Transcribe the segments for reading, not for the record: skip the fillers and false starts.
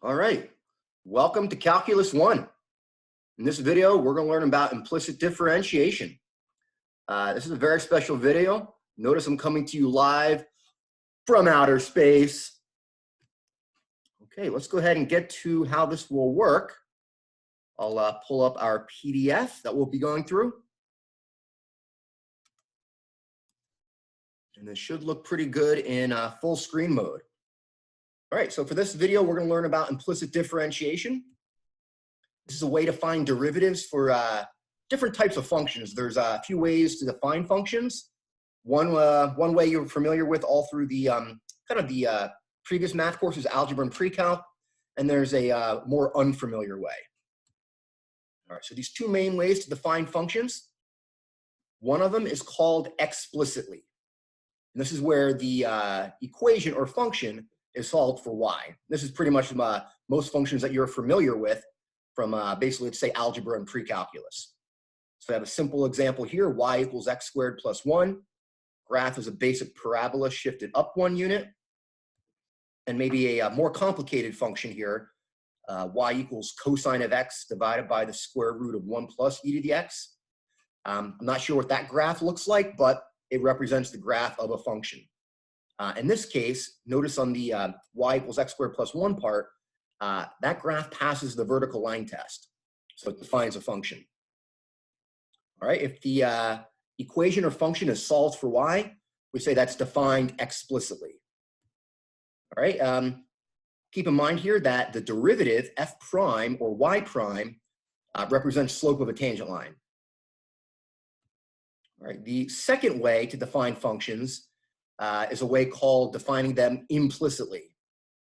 All right, welcome to Calculus 1. In this video, we're going to learn about implicit differentiation. This is a very special video. Notice I'm coming to you live from outer space. Okay, let's go ahead and get to how this will work. I'll pull up our PDF that we'll be going through. And this should look pretty good in full screen mode. All right, so for this video, we're going to learn about implicit differentiation. This is a way to find derivatives for different types of functions. There's a few ways to define functions. One way you're familiar with all through the previous math courses, algebra and pre-calc, and there's a more unfamiliar way. All right, so these two main ways to define functions. One of them is called explicitly. And this is where the equation or function is solved for y. This is pretty much most functions that you're familiar with from basically, let's say, algebra and pre-calculus. So I have a simple example here, y equals x squared plus 1. Graph is a basic parabola shifted up 1 unit. And maybe a more complicated function here, y equals cosine of x divided by the square root of 1 plus e to the x. I'm not sure what that graph looks like, but it represents the graph of a function. In this case, notice on the y equals x squared plus 1 part, that graph passes the vertical line test. So it defines a function. All right, if the equation or function is solved for y, we say that's defined explicitly. All right, keep in mind here that the derivative f prime or y prime represents slope of a tangent line. All right, the second way to define functions is a way called defining them implicitly.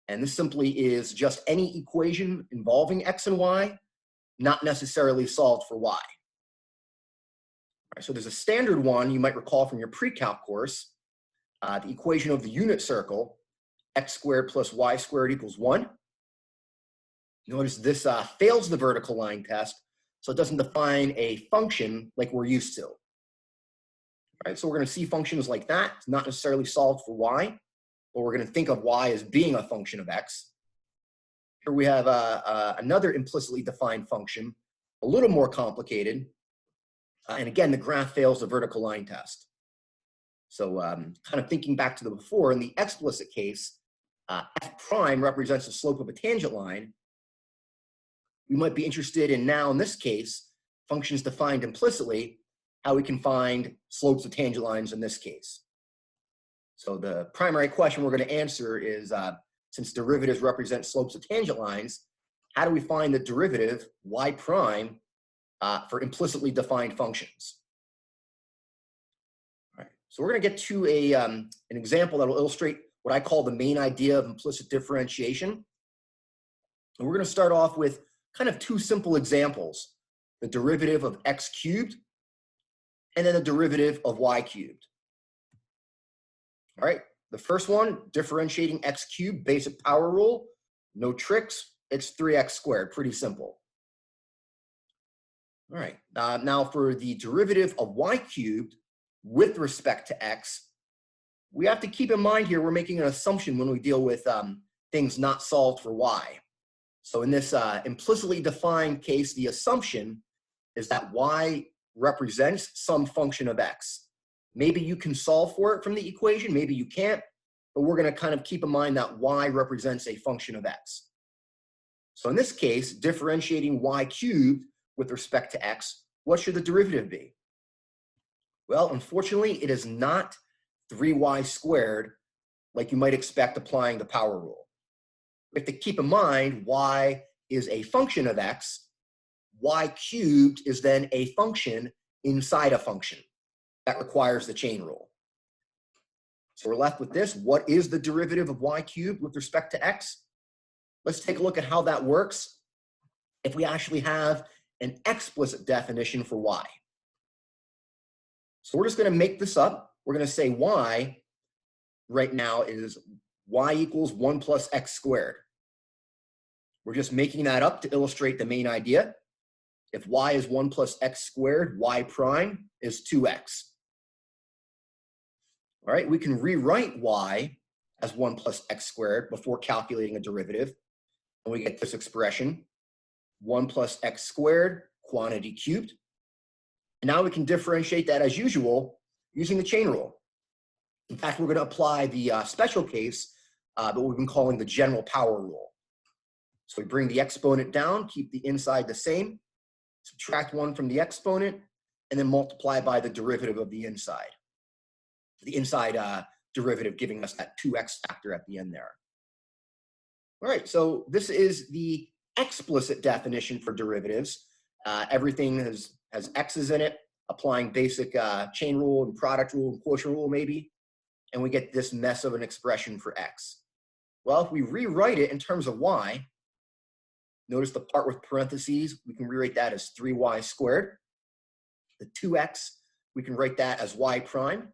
And this simply is just any equation involving x and y, not necessarily solved for y. All right, so there's a standard one you might recall from your pre-calc course, the equation of the unit circle, x squared plus y squared equals 1. Notice this fails the vertical line test, so it doesn't define a function like we're used to. All right, so we're going to see functions like that, not necessarily solved for y, but we're going to think of y as being a function of x. Here we have another implicitly defined function, a little more complicated. And again, the graph fails the vertical line test. So kind of thinking back to the before, in the explicit case, f prime represents the slope of a tangent line. We might be interested in now, in this case, functions defined implicitly, how we can find slopes of tangent lines in this case. So the primary question we're going to answer is, since derivatives represent slopes of tangent lines, how do we find the derivative y prime for implicitly defined functions? All right, so we're going to get to an example that will illustrate what I call the main idea of implicit differentiation. And we're going to start off with kind of two simple examples, the derivative of x cubed and then the derivative of y cubed. All right, the first one, differentiating x cubed, basic power rule, no tricks, it's 3x squared, pretty simple. All right, now for the derivative of y cubed with respect to x, we have to keep in mind here we're making an assumption when we deal with things not solved for y. So in this implicitly defined case, the assumption is that y represents some function of x. Maybe you can solve for it from the equation, maybe you can't, but we're going to kind of keep in mind that y represents a function of x. So in this case, differentiating y cubed with respect to x, what should the derivative be? Well, unfortunately, it is not 3y squared like you might expect applying the power rule. We have to keep in mind y is a function of x, y cubed is then a function inside a function. That requires the chain rule. So we're left with this. What is the derivative of y cubed with respect to x? Let's take a look at how that works if we actually have an explicit definition for y. So we're just going to make this up. We're going to say y right now is y equals 1 plus x squared. We're just making that up to illustrate the main idea. If y is 1 plus x squared, y prime is 2x. All right, we can rewrite y as 1 plus x squared before calculating a derivative. And we get this expression, 1 plus x squared, quantity cubed. And now we can differentiate that as usual using the chain rule. In fact, we're going to apply the special case, but we've been calling the general power rule. So we bring the exponent down, keep the inside the same, subtract 1 from the exponent, and then multiply by the derivative of the inside. The inside derivative giving us that 2x factor at the end there. All right, so this is the explicit definition for derivatives. Everything has x's in it, applying basic chain rule and product rule and quotient rule maybe, and we get this mess of an expression for x. Well, if we rewrite it in terms of y, notice the part with parentheses, we can rewrite that as 3y squared. The 2x, we can write that as y prime.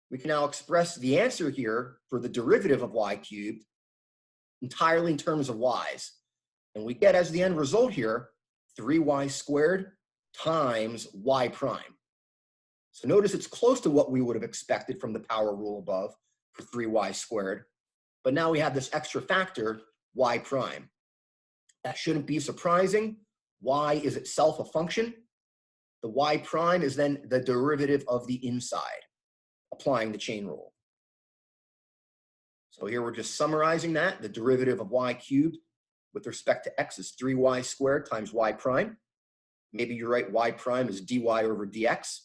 We can now express the answer here for the derivative of y cubed entirely in terms of y's. And we get as the end result here, 3y squared times y prime. So notice it's close to what we would have expected from the power rule above for 3y squared. But now we have this extra factor, y prime. That shouldn't be surprising. Y is itself a function. The y prime is then the derivative of the inside, applying the chain rule. So here we're just summarizing that. The derivative of y cubed with respect to x is 3y squared times y prime. Maybe you write y prime as dy over dx.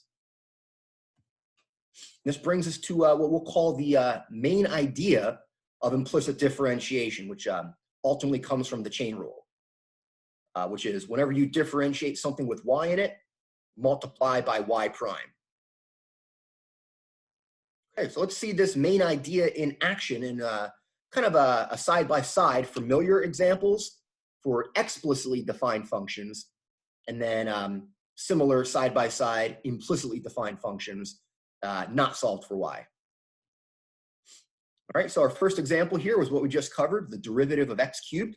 This brings us to what we'll call the main idea of implicit differentiation, which ultimately comes from the chain rule, which is whenever you differentiate something with y in it, multiply by y prime. Okay, so let's see this main idea in action in kind of a side-by-side familiar examples for explicitly defined functions, and then similar side-by-side implicitly defined functions not solved for y. All right, so our first example here was what we just covered. The derivative of x cubed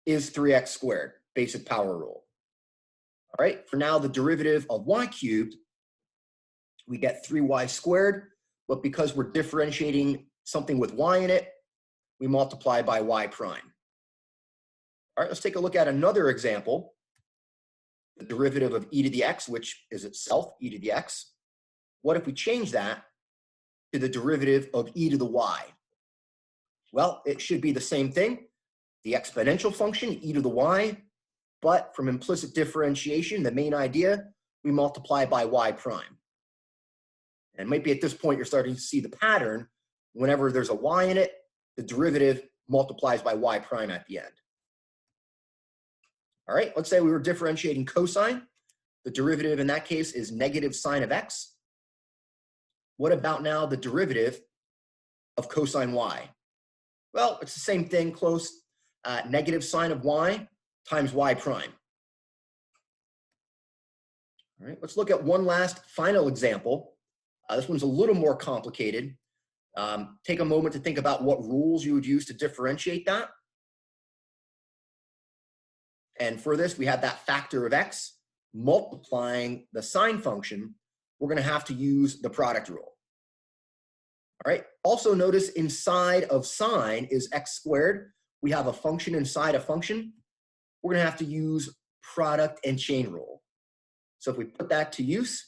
is 3x squared, basic power rule. All right, for now the derivative of y cubed, we get 3y squared, but because we're differentiating something with y in it, we multiply by y prime. All right, let's take a look at another example. The derivative of e to the x, which is itself e to the x. What if we change that to the derivative of e to the y? Well, it should be the same thing, the exponential function, e to the y, but from implicit differentiation, the main idea, we multiply by y prime. And maybe at this point, you're starting to see the pattern. Whenever there's a y in it, the derivative multiplies by y prime at the end. All right, let's say we were differentiating cosine. The derivative in that case is negative sine of x. What about now the derivative of cosine y? Well, it's the same thing, close. Negative sine of y times y prime. All right, let's look at one last final example. This one's a little more complicated. Take a moment to think about what rules you would use to differentiate that. And for this, we have that factor of x multiplying the sine function. We're going to have to use the product rule. All right. Also notice inside of sine is x squared. We have a function inside a function. We're going to have to use product and chain rule. So if we put that to use,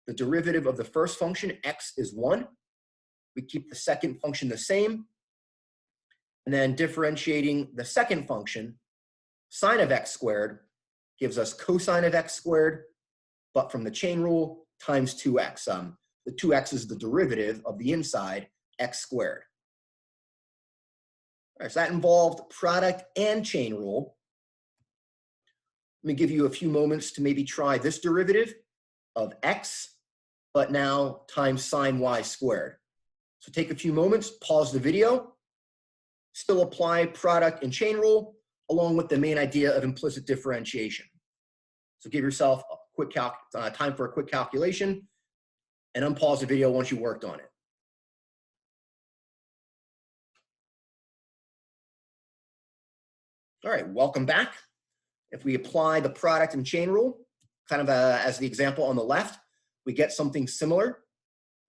the derivative of the first function, x is 1. We keep the second function the same. And then differentiating the second function, sine of x squared gives us cosine of x squared, but from the chain rule times 2x. The 2x is the derivative of the inside, x squared. All right, so that involved product and chain rule. Let me give you a few moments to maybe try this derivative of x, but now times sine y squared. So take a few moments, pause the video, still apply product and chain rule, along with the main idea of implicit differentiation. So give yourself a quick time for a quick calculation, and unpause the video once you worked on it. All right, welcome back. If we apply the product and chain rule, kind of as the example on the left, we get something similar.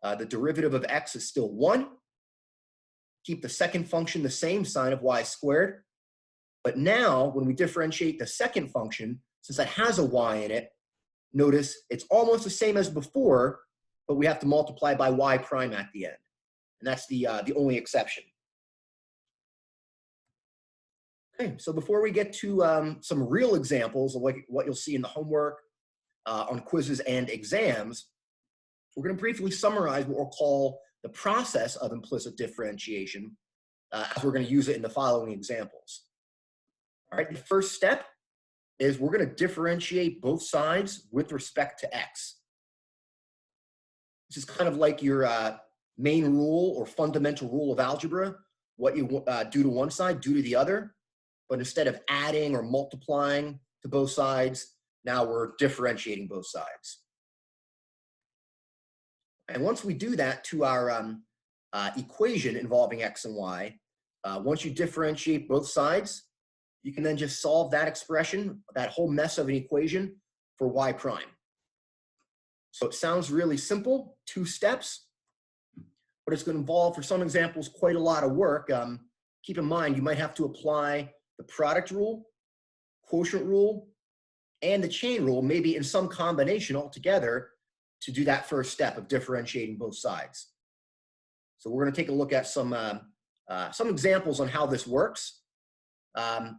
The derivative of x is still 1. Keep the second function the same, sine of y squared. But now when we differentiate the second function, since that has a y in it, notice it's almost the same as before, but we have to multiply by y prime at the end. And that's the only exception. Okay, so before we get to some real examples of what you'll see in the homework, on quizzes and exams, we're going to briefly summarize what we'll call the process of implicit differentiation, as we're going to use it in the following examples. All right, the first step is we're going to differentiate both sides with respect to x. This is kind of like your main rule or fundamental rule of algebra. What you do to one side, do to the other. But instead of adding or multiplying to both sides, now we're differentiating both sides. And once we do that to our equation involving x and y, once you differentiate both sides, you can then just solve that expression, that whole mess of an equation, for y prime. So it sounds really simple, 2 steps, but it's going to involve, for some examples, quite a lot of work. Keep in mind, you might have to apply the product rule, quotient rule, and the chain rule, maybe in some combination altogether, to do that first step of differentiating both sides. So we're going to take a look at some examples on how this works.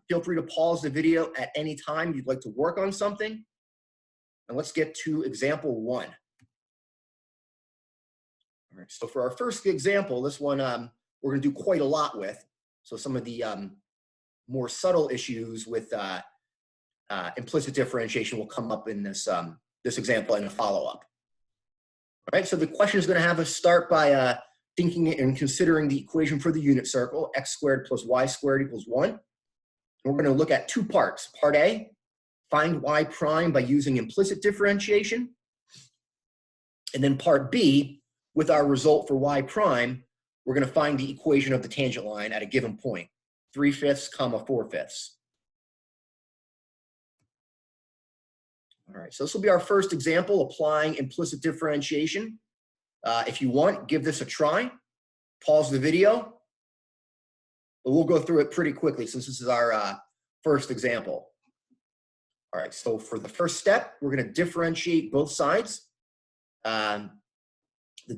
Feel free to pause the video at any time you'd like to work on something. And let's get to example 1. All right, so for our first example, this one we're going to do quite a lot with. So some of the more subtle issues with implicit differentiation will come up in this example and a follow-up. All right, so the question is going to have us start by thinking and considering the equation for the unit circle, x squared plus y squared equals 1. And we're going to look at 2 parts. Part A, find y prime by using implicit differentiation. And then part B, with our result for y prime, we're going to find the equation of the tangent line at a given point, 3/5, 4/5. All right, so this will be our first example applying implicit differentiation. If you want, give this a try. Pause the video. But we'll go through it pretty quickly since this is our first example. All right, so for the first step, we're going to differentiate both sides. The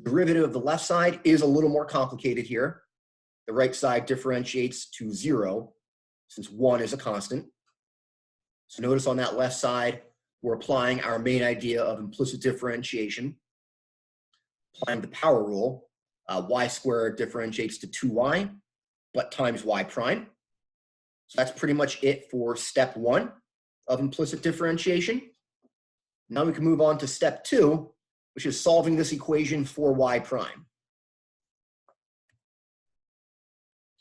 derivative of the left side is a little more complicated here. The right side differentiates to 0, since 1 is a constant. So notice on that left side, we're applying our main idea of implicit differentiation. Applying the power rule, y squared differentiates to 2y, but times y prime. So that's pretty much it for step 1 of implicit differentiation. Now we can move on to step 2, which is solving this equation for y prime.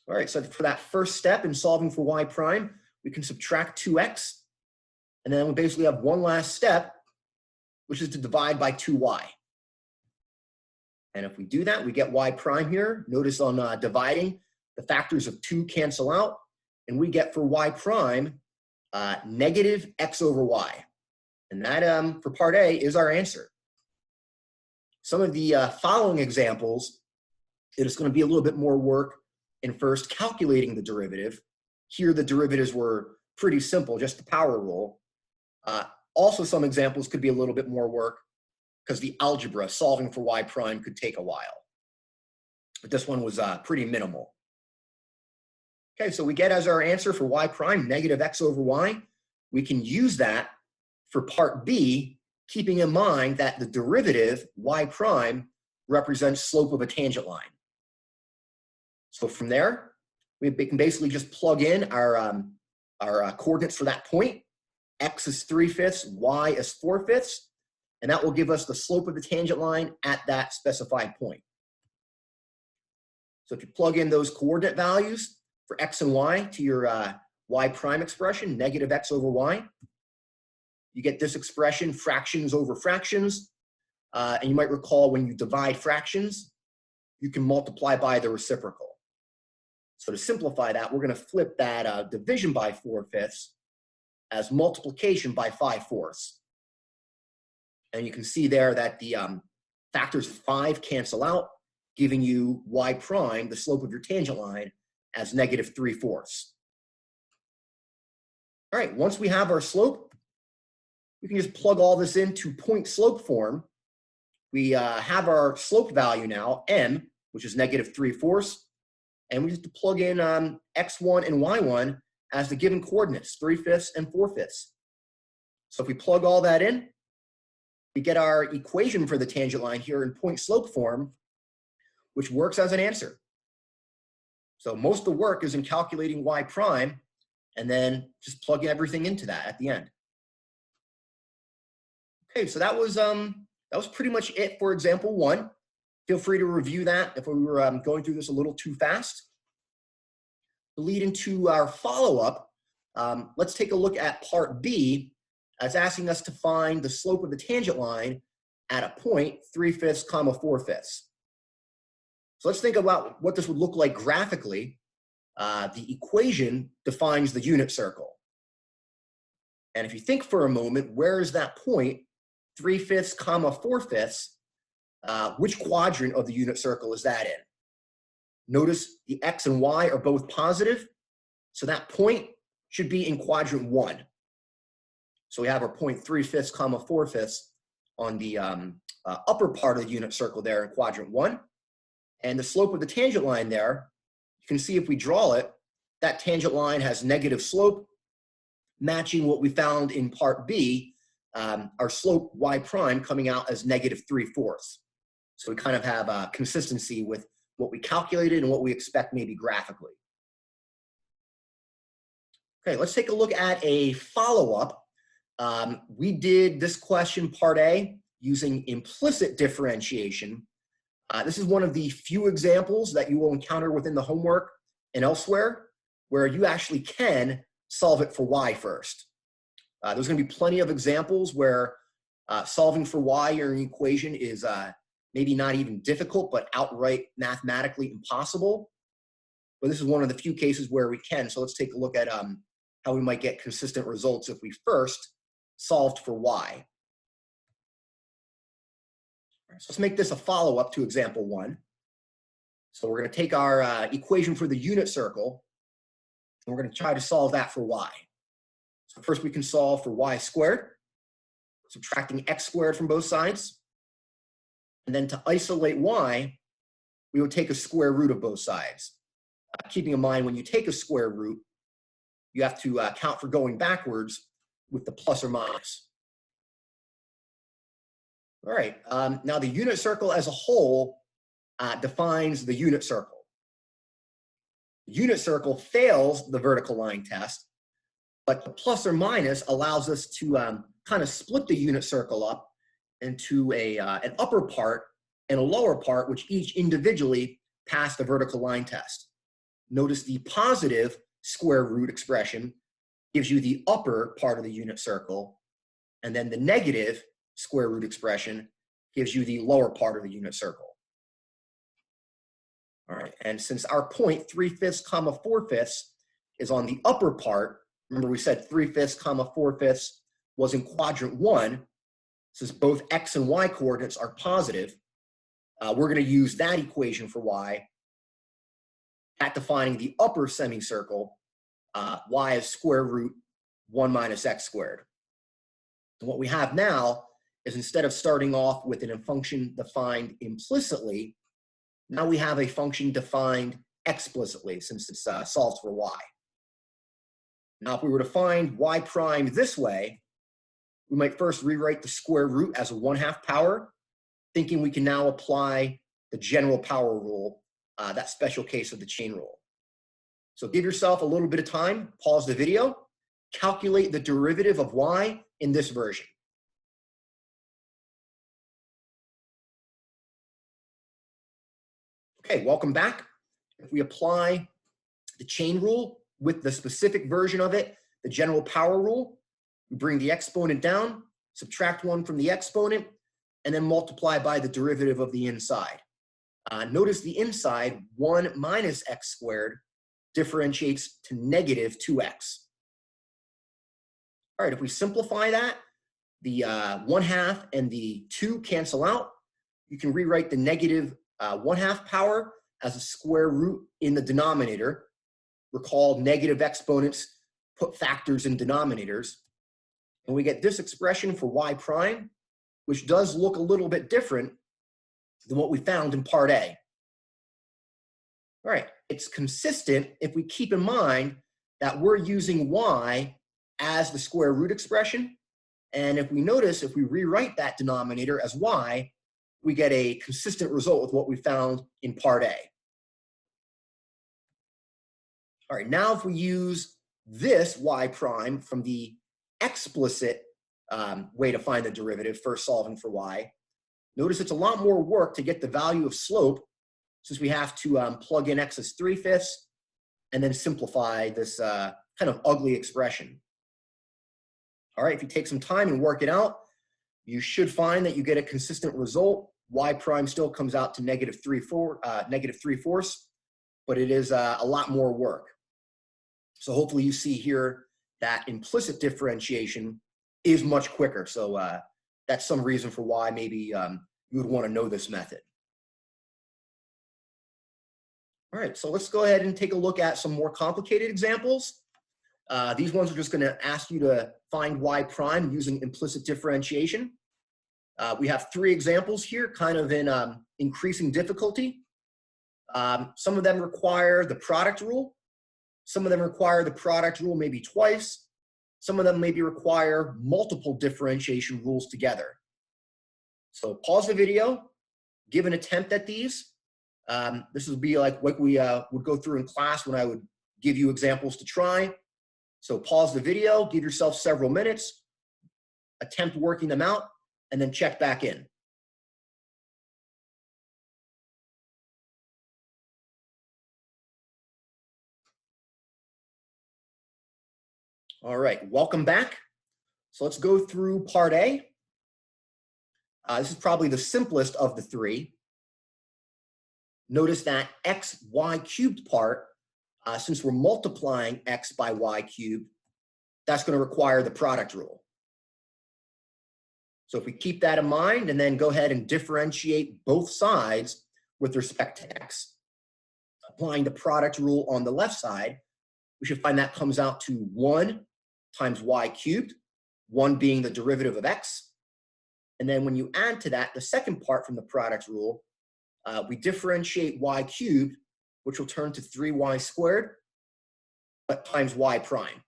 All right, so for that first step in solving for y prime, we can subtract 2x, and then we basically have one last step, which is to divide by 2y. And if we do that, we get y prime here. Notice on dividing, the factors of 2 cancel out, and we get for y prime negative x over y. And that, for part A, is our answer. Some of the following examples, it is going to be a little bit more work in first calculating the derivative. Here, the derivatives were pretty simple, just the power rule. Also, some examples could be a little bit more work because the algebra, solving for y prime, could take a while. But this one was pretty minimal. Okay, so we get as our answer for y prime, negative x over y. We can use that for part B, keeping in mind that the derivative, y prime, represents slope of a tangent line. So from there, we can basically just plug in our coordinates for that point. X is 3/5, y is 4/5, and that will give us the slope of the tangent line at that specified point. So if you plug in those coordinate values for x and y to your y prime expression, negative x over y, you get this expression, fractions over fractions. And you might recall when you divide fractions, you can multiply by the reciprocal. So to simplify that, we're going to flip that division by 4/5 as multiplication by 5/4. And you can see there that the factors of 5 cancel out, giving you y prime, the slope of your tangent line, as negative 3/4. All right, once we have our slope, we can just plug all this into point slope form. We have our slope value now, m, which is -3/4, and we just plug in x1 and y1 as the given coordinates, 3/5 and 4/5. So if we plug all that in, we get our equation for the tangent line here in point slope form, which works as an answer. So most of the work is in calculating y prime, and then just plug everything into that at the end. Okay, so that was pretty much it for example 1. Feel free to review that if we were going through this a little too fast. To lead into our follow-up, let's take a look at part B. It's asking us to find the slope of the tangent line at a point 3/5, 4/5. So let's think about what this would look like graphically. The equation defines the unit circle. And if you think for a moment, where is that point, 3/5, 4/5? Which quadrant of the unit circle is that in? Notice the x and y are both positive, so that point should be in quadrant 1. So we have our point 3/5, 4/5 on the upper part of the unit circle there in quadrant 1. And the slope of the tangent line there, you can see if we draw it, that tangent line has negative slope, matching what we found in part B, our slope y prime coming out as -3/4. So we kind of have a consistency with what we calculated and what we expect maybe graphically. Okay, let's take a look at a follow-up. We did this question, part A, using implicit differentiation. This is one of the few examples that you will encounter within the homework and elsewhere where you actually can solve it for y first. There's going to be plenty of examples where solving for y or an equation is maybe not even difficult, but outright mathematically impossible. But this is one of the few cases where we can. So let's take a look at how we might get consistent results if we first solved for y. So let's make this a follow-up to example 1. So we're going to take our equation for the unit circle, and we're going to try to solve that for y. So first we can solve for y squared, subtracting x squared from both sides. And then to isolate y, we would take a square root of both sides. Keeping in mind, when you take a square root, you have to account for going backwards with the plus or minus. All right, now the unit circle as a whole defines the unit circle. The unit circle fails the vertical line test, but the plus or minus allows us to kind of split the unit circle up into an upper part and a lower part, which each individually pass the vertical line test. Notice the positive square root expression gives you the upper part of the unit circle, and then the negative square root expression gives you the lower part of the unit circle. All right, and since our point 3/5, 4/5 is on the upper part, remember we said 3/5, 4/5 was in quadrant 1, since both x and y coordinates are positive, we're going to use that equation for y at defining the upper semicircle, y is square root 1 minus x squared. And what we have now is instead of starting off with a function defined implicitly, now we have a function defined explicitly since it's solved for y. Now if we were to find y prime this way, we might first rewrite the square root as a 1/2 power, thinking we can now apply the general power rule, that special case of the chain rule. So give yourself a little bit of time, pause the video, calculate the derivative of y in this version. Okay, welcome back. If we apply the chain rule with the specific version of it, the general power rule, we bring the exponent down, subtract 1 from the exponent, and then multiply by the derivative of the inside. Notice the inside, 1 minus x squared, differentiates to negative 2x. All right, if we simplify that, the 1/2 and the 2 cancel out. You can rewrite the negative 1/2 power as a square root in the denominator. Recall negative exponents put factors in denominators, and we get this expression for y prime, which does look a little bit different than what we found in part A. All right, it's consistent if we keep in mind that we're using y as the square root expression. And if we notice, if we rewrite that denominator as y, we get a consistent result with what we found in part A. All right, now if we use this y prime from the explicit way to find the derivative, first solving for y, notice it's a lot more work to get the value of slope, since we have to plug in x as 3/5 and then simplify this kind of ugly expression. All right, if you take some time and work it out, you should find that you get a consistent result. Y prime still comes out to negative 3/4, but it is a lot more work. So hopefully you see here that implicit differentiation is much quicker. So that's some reason for why maybe you would want to know this method. All right, so let's go ahead and take a look at some more complicated examples. These ones are just going to ask you to find y prime using implicit differentiation. We have 3 examples here, kind of in increasing difficulty. Some of them require the product rule. Some of them require the product rule maybe twice. Some of them maybe require multiple differentiation rules together. So pause the video, give an attempt at these. This would be like what we would go through in class when I would give you examples to try. So pause the video, give yourself several minutes, attempt working them out, and then check back in. All right, welcome back. So let's go through part A. This is probably the simplest of the 3. Notice that xy cubed part, since we're multiplying x by y cubed, that's going to require the product rule. So if we keep that in mind and then go ahead and differentiate both sides with respect to x, applying the product rule on the left side, we should find that comes out to 1 times y cubed, 1 being the derivative of x. And then when you add to that the second part from the product rule, we differentiate y cubed, which will turn to 3y squared, but times y prime.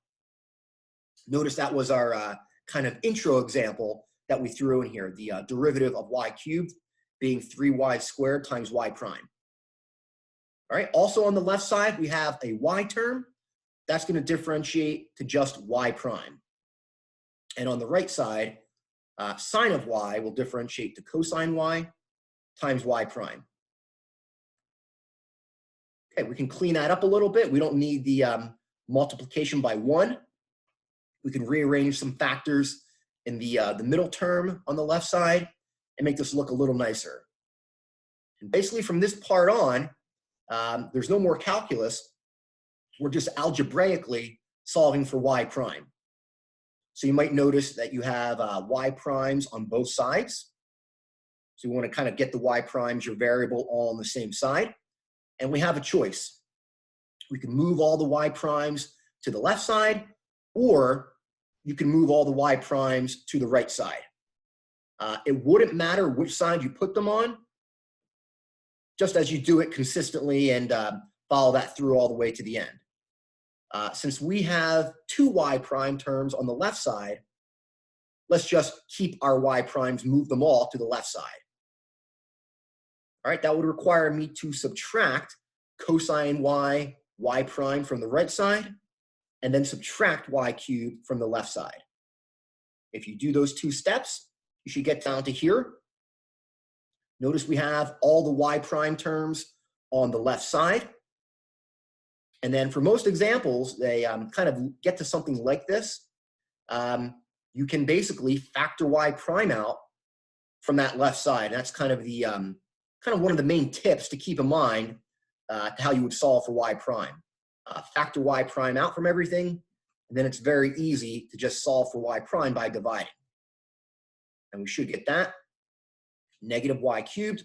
Notice that was our kind of intro example that we threw in here, the derivative of y cubed being 3y squared times y prime. All right, also on the left side, we have a y term. That's going to differentiate to just y prime. And on the right side, sine of y will differentiate to cosine y times y prime. Okay, we can clean that up a little bit. We don't need the multiplication by 1. We can rearrange some factors in the middle term on the left side and make this look a little nicer. And basically from this part on, there's no more calculus. We're just algebraically solving for y prime. So you might notice that you have y primes on both sides. So you want to kind of get the y primes, your variable, all on the same side. And we have a choice. We can move all the y primes to the left side, or you can move all the y primes to the right side. It wouldn't matter which side you put them on, just as you do it consistently and follow that through all the way to the end. Since we have 2 y prime terms on the left side, let's just keep our y primes, move them all to the left side. All right, that would require me to subtract cosine y prime from the right side, and then subtract y cubed from the left side. If you do those 2 steps, you should get down to here. Notice we have all the y prime terms on the left side. And then for most examples, they kind of get to something like this. You can basically factor y prime out from that left side. And that's kind of the one of the main tips to keep in mind to how you would solve for y prime. Factor y prime out from everything, and then it's very easy to just solve for y prime by dividing. And we should get that. Negative y cubed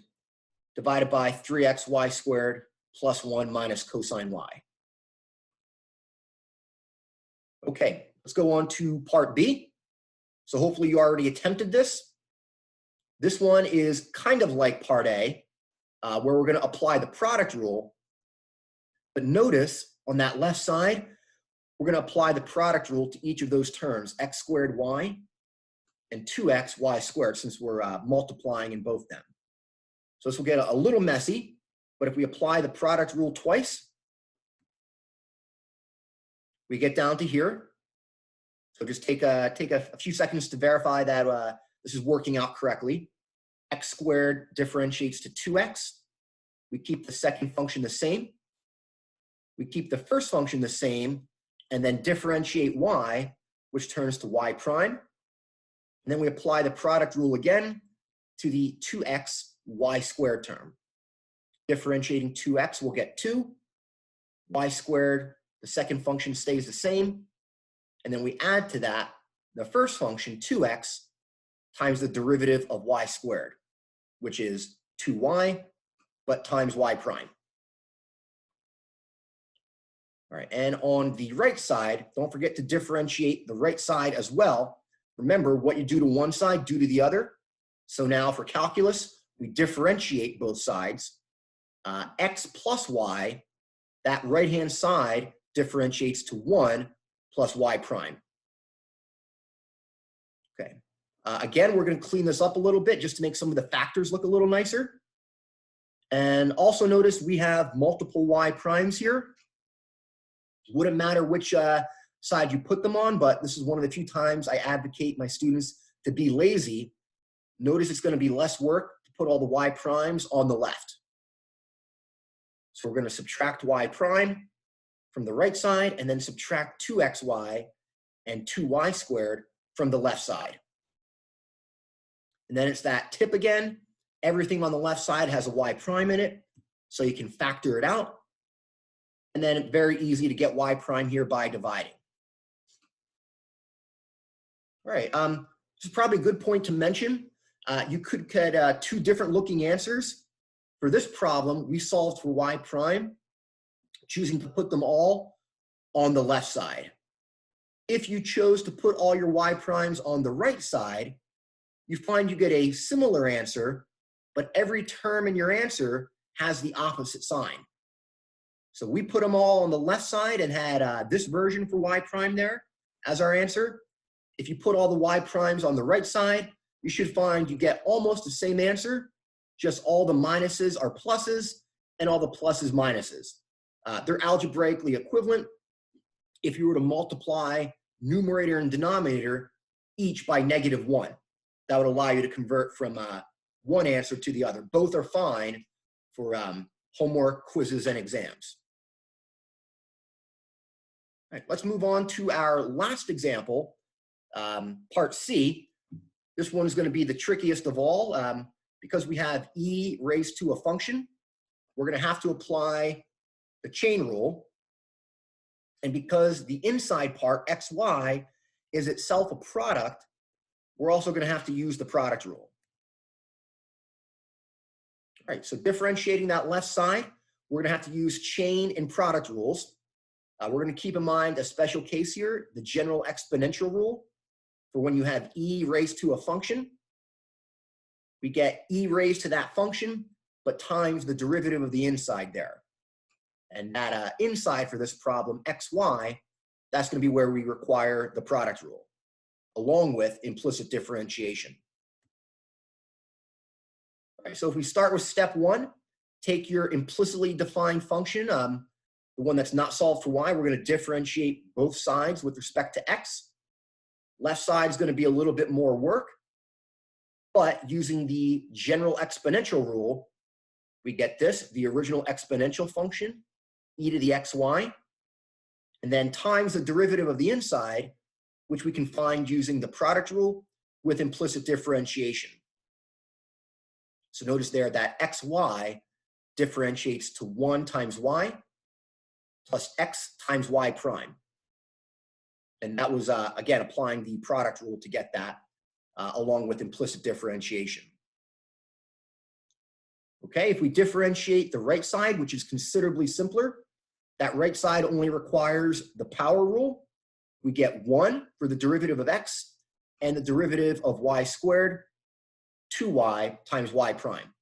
divided by 3xy squared plus 1 minus cosine y. Okay, let's go on to part B. So hopefully you already attempted this. This one is kind of like part A, where we're going to apply the product rule. But notice on that left side, we're going to apply the product rule to each of those terms, x squared y and 2x y squared, since we're multiplying in both them. So this will get a little messy, but if we apply the product rule twice, we get down to here. So just take a few seconds to verify that this is working out correctly. X squared differentiates to 2x. We keep the second function the same. We keep the first function the same, and then differentiate y, which turns to y prime. And then we apply the product rule again to the 2x y squared term. Differentiating 2x, we'll get 2. Y squared, the second function stays the same. And then we add to that the first function, 2x, times the derivative of y squared, which is 2y, but times y prime. All right, and on the right side, don't forget to differentiate the right side as well. Remember, what you do to one side, do to the other. So now for calculus, we differentiate both sides. X plus y, that right-hand side differentiates to 1 plus y prime. Okay. Again, we're going to clean this up a little bit just to make some of the factors look a little nicer. And also notice we have multiple y primes here. Wouldn't matter which side you put them on, but this is one of the few times I advocate my students to be lazy. Notice it's going to be less work to put all the y primes on the left. So we're going to subtract y prime from the right side and then subtract 2xy and 2y squared from the left side. And then it's that tip again. Everything on the left side has a y prime in it, so you can factor it out. And then very easy to get y prime here by dividing. All right, this is probably a good point to mention. You could get two different looking answers. For this problem, we solved for y prime, choosing to put them all on the left side. If you chose to put all your y primes on the right side, you find you get a similar answer, but every term in your answer has the opposite sign. So we put them all on the left side and had this version for y prime there as our answer. If you put all the y primes on the right side, you should find you get almost the same answer, just all the minuses are pluses and all the pluses minuses. They're algebraically equivalent. If you were to multiply numerator and denominator each by -1, that would allow you to convert from one answer to the other. Both are fine for homework, quizzes, and exams. All right, let's move on to our last example, part C. This one is going to be the trickiest of all because we have e raised to a function. We're going to have to apply the chain rule. And because the inside part, xy, is itself a product, we're also going to have to use the product rule. All right, so differentiating that left side, we're going to have to use chain and product rules. We're going to keep in mind a special case here, the general exponential rule. For when you have e raised to a function, we get e raised to that function, but times the derivative of the inside there. And that inside for this problem, xy, that's going to be where we require the product rule, along with implicit differentiation. All right, so if we start with step 1, take your implicitly defined function, the one that's not solved for y, we're going to differentiate both sides with respect to x. Left side is going to be a little bit more work, but using the general exponential rule, we get this, the original exponential function, e to the xy, and then times the derivative of the inside, which we can find using the product rule with implicit differentiation. So notice there that xy differentiates to 1 times y plus x times y prime. And that was, again, applying the product rule to get that, along with implicit differentiation. Okay, if we differentiate the right side, which is considerably simpler, that right side only requires the power rule. we get 1 for the derivative of x, and the derivative of y squared, 2y times y prime.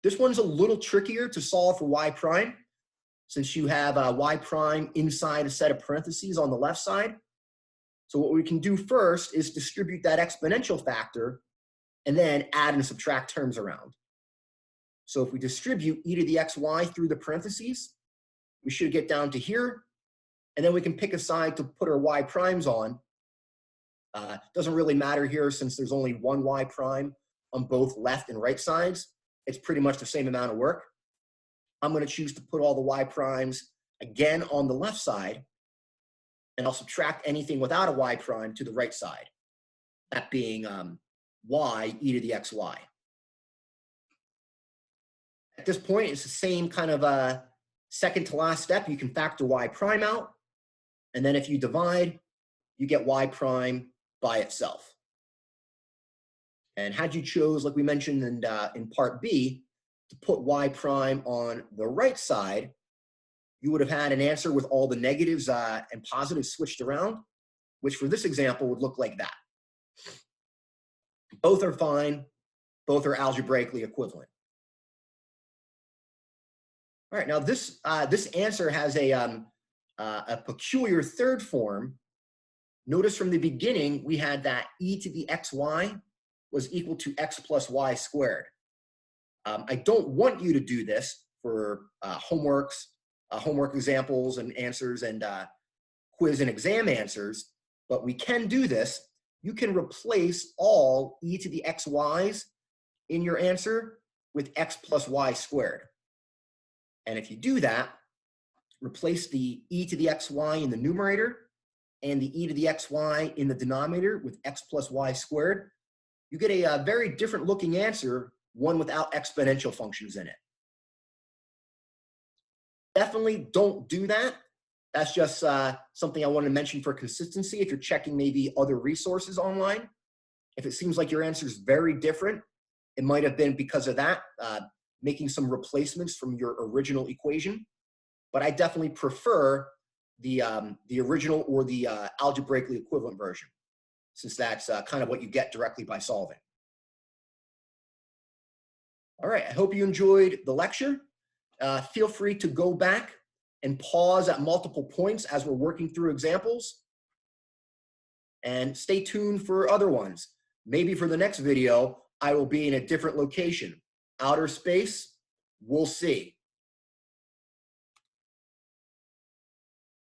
This one's a little trickier to solve for y prime, since you have y prime inside a set of parentheses on the left side. So what we can do first is distribute that exponential factor and then add and subtract terms around. So if we distribute e to the xy through the parentheses, we should get down to here, and then we can pick a side to put our y primes on. Doesn't really matter here since there's only one y prime on both left and right sides. It's pretty much the same amount of work. I'm going to choose to put all the y primes again on the left side, and I'll subtract anything without a y prime to the right side, that being y e to the xy. At this point, it's the same kind of second to last step. You can factor y prime out, and then if you divide, you get y prime by itself. And had you chose, like we mentioned in part B, to put y prime on the right side, you would have had an answer with all the negatives and positives switched around, which for this example would look like that. Both are fine. Both are algebraically equivalent. All right, now this answer has a peculiar third form. Notice from the beginning, we had that e to the xy was equal to x plus y squared. I don't want you to do this for homework examples and answers and quiz and exam answers, but we can do this. You can replace all e to the xy's in your answer with x plus y squared. And if you do that, replace the e to the xy in the numerator and the e to the xy in the denominator with x plus y squared, you get a very different looking answer, one without exponential functions in it. Definitely don't do that. That's just something I wanted to mention for consistency if you're checking maybe other resources online. If it seems like your answer is very different, it might have been because of that, making some replacements from your original equation. But I definitely prefer the original or the algebraically equivalent version, since that's kind of what you get directly by solving. All right, I hope you enjoyed the lecture. Feel free to go back and pause at multiple points as we're working through examples. And stay tuned for other ones. Maybe for the next video, I will be in a different location. Outer space, we'll see.